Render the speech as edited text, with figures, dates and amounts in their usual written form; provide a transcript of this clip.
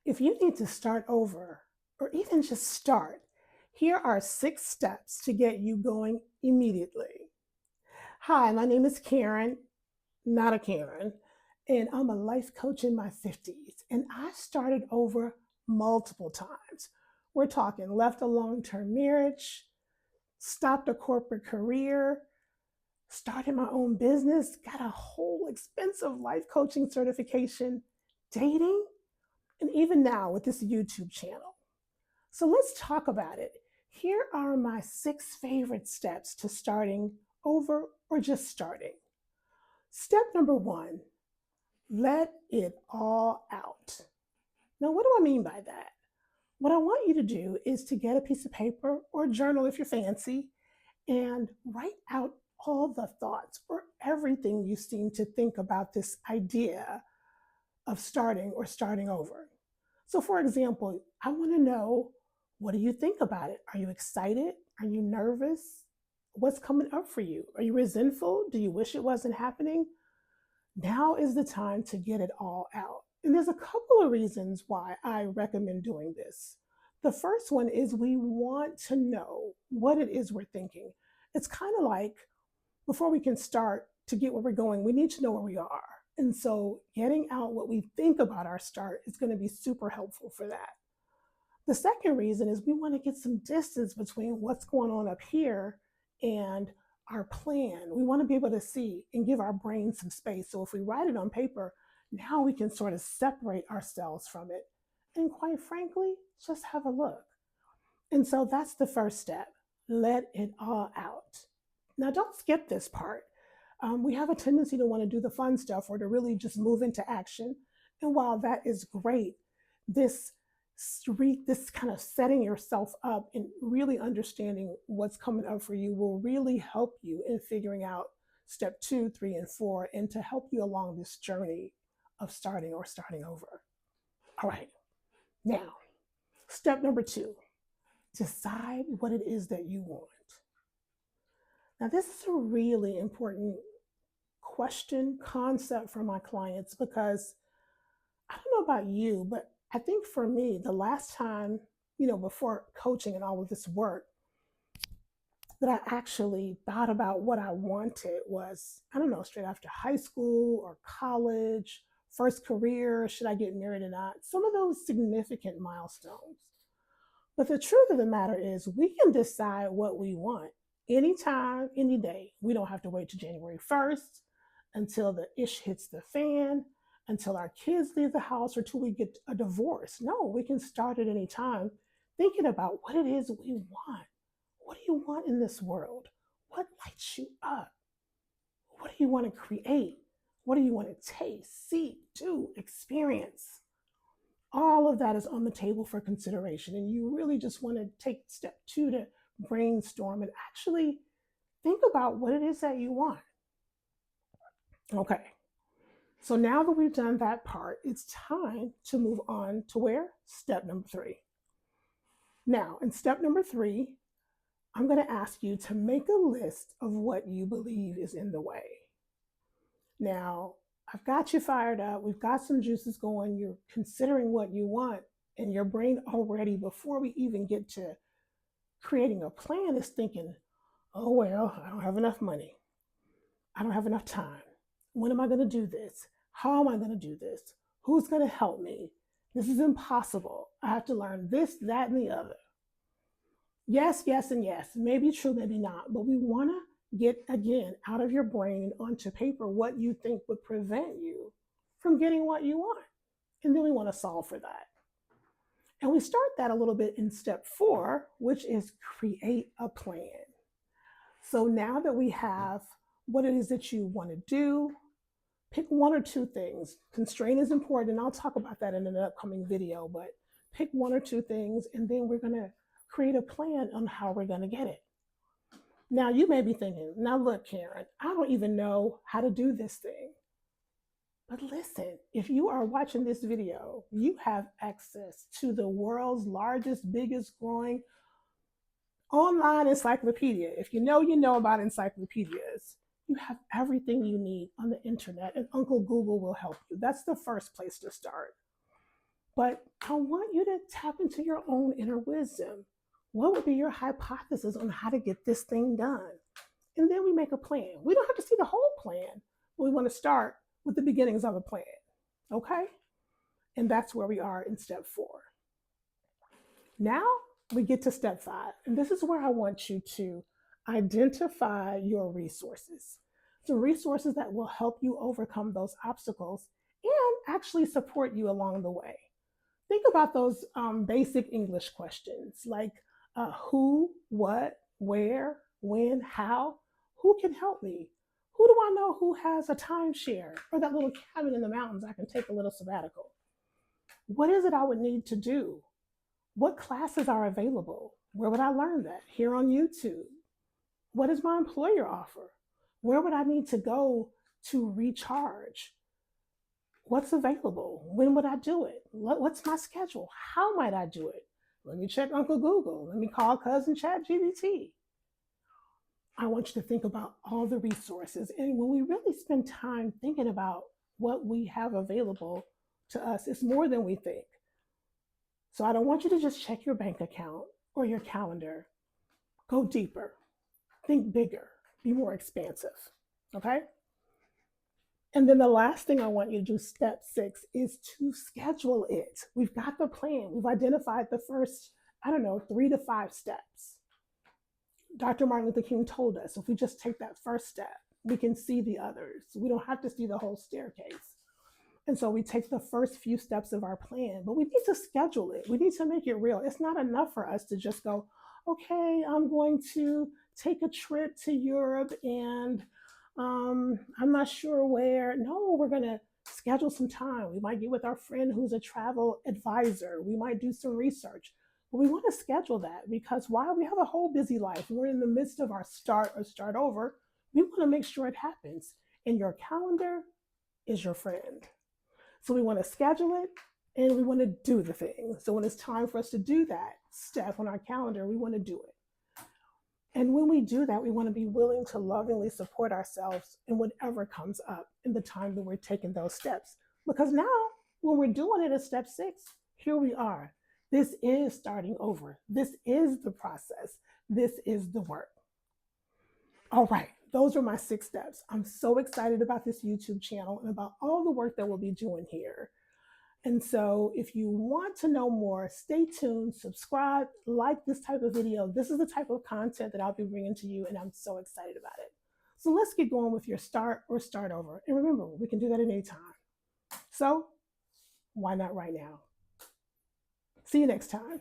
If you need to start over or even just start, here are 6 steps to get you going immediately. Hi, my name is Karen, not a Karen, and I'm a life coach in my 50s. And I started over multiple times. We're talking left a long term marriage, stopped a corporate career, started my own business, got a whole expensive life coaching certification, dating, and even now with this YouTube channel. So let's talk about it. Here are my 6 favorite steps to starting over or just starting. Step number 1, let it all out. Now, what do I mean by that? What I want you to do is to get a piece of paper or a journal if you're fancy and write out all the thoughts or everything you seem to think about this idea of starting or starting over. So, for example, I want to know, what do you think about it? Are you excited? Are you nervous? What's coming up for you? Are you resentful? Do you wish it wasn't happening? Now is the time to get it all out. And there's a couple of reasons why I recommend doing this. The first one is we want to know what it is we're thinking. It's kind of like before we can start to get where we're going, we need to know where we are. And so getting out what we think about our start is going to be super helpful for that. The second reason is we want to get some distance between what's going on up here and our plan. We want to be able to see and give our brain some space. So if we write it on paper, now we can sort of separate ourselves from it. And quite frankly, just have a look. And so that's the first step. Let it all out. Now, don't skip this part. We have a tendency to want to do the fun stuff or to really just move into action. And while that is great, this this kind of setting yourself up and really understanding what's coming up for you will really help you in figuring out step 2, 3, and 4, and to help you along this journey of starting or starting over. All right, now, step number 2, decide what it is that you want. Now, this is a really important question concept for my clients because I don't know about you, but I think for me, the last time, before coaching and all of this work, that I actually thought about what I wanted was, I don't know, straight after high school or college, first career, should I get married or not? Some of those significant milestones. But the truth of the matter is, we can decide what we want anytime, any day. We don't have to wait to January 1st until the ish hits the fan, until our kids leave the house, or till we get a divorce. No, we can start at any time thinking about what it is we want. What do you want in this world? What lights you up? What do you want to create? What do you want to taste, see, do, experience? All of that is on the table for consideration. And you really just want to take step 2 to brainstorm and actually think about what it is that you want. Okay. So now that we've done that part, it's time to move on to where? Step number 3. Now, in step number 3, I'm going to ask you to make a list of what you believe is in the way. Now, I've got you fired up. We've got some juices going. You're considering what you want, and your brain already, before we even get to creating a plan, is thinking, oh, well, I don't have enough money. I don't have enough time. When am I going to do this? How am I going to do this? Who's going to help me? This is impossible. I have to learn this, that, and the other. Yes, yes, and yes. Maybe true, maybe not. But we want to get, again, out of your brain onto paper what you think would prevent you from getting what you want. And then we want to solve for that. And we start that a little bit in step 4, which is create a plan. So now that we have what it is that you want to do, pick 1 or 2 things. Constraint is important, and I'll talk about that in an upcoming video, but pick 1 or 2 things, and then we're going to create a plan on how we're going to get it. Now, you may be thinking, now look, Karen, I don't even know how to do this thing. But listen, if you are watching this video, you have access to the world's largest, biggest growing online encyclopedia. If you know about encyclopedias. You have everything you need on the internet, and Uncle Google will help you. That's the first place to start. But I want you to tap into your own inner wisdom. What would be your hypothesis on how to get this thing done? And then we make a plan. We don't have to see the whole plan, but we want to start with the beginnings of a plan. Okay? And that's where we are in step 4. Now we get to step 5. And this is where I want you to identify your resources. The resources that will help you overcome those obstacles and actually support you along the way. Think about those basic English questions like who, what, where, when, how. Who can help me? Who do I know who has a timeshare or that little cabin in the mountains I can take a little sabbatical? What is it I would need to do? What classes are available? Where would I learn that? Here on YouTube. What does my employer offer? Where would I need to go to recharge? What's available? When would I do it? What's my schedule? How might I do it? Let me check Uncle Google. Let me call cousin ChatGPT. I want you to think about all the resources. And when we really spend time thinking about what we have available to us, it's more than we think. So I don't want you to just check your bank account or your calendar. Go deeper. Think bigger. Be more expansive. Okay? And then the last thing I want you to do, step 6, is to schedule it. We've got the plan. We've identified the first, 3 to 5 steps. Dr. Martin Luther King told us if we just take that first step, we can see the others. We don't have to see the whole staircase. And so we take the first few steps of our plan, but we need to schedule it. We need to make it real. It's not enough for us to just go, okay, I'm going to take a trip to Europe and I'm not sure where. No, we're going to schedule some time. We might get with our friend who's a travel advisor. We might do some research. But we want to schedule that because while we have a whole busy life, we're in the midst of our start or start over, we want to make sure it happens. And your calendar is your friend. So we want to schedule it and we want to do the thing. So when it's time for us to do that step on our calendar, we want to do it. And when we do that, we want to be willing to lovingly support ourselves in whatever comes up in the time that we're taking those steps. Because now, when we're doing it at step 6, here we are. This is starting over. This is the process. This is the work. All right, those are my 6 steps. I'm so excited about this YouTube channel and about all the work that we'll be doing here. And so if you want to know more, stay tuned, subscribe, like this type of video. This is the type of content that I'll be bringing to you, and I'm so excited about it. So let's get going with your start or start over. And remember, we can do that at any time. So why not right now? See you next time.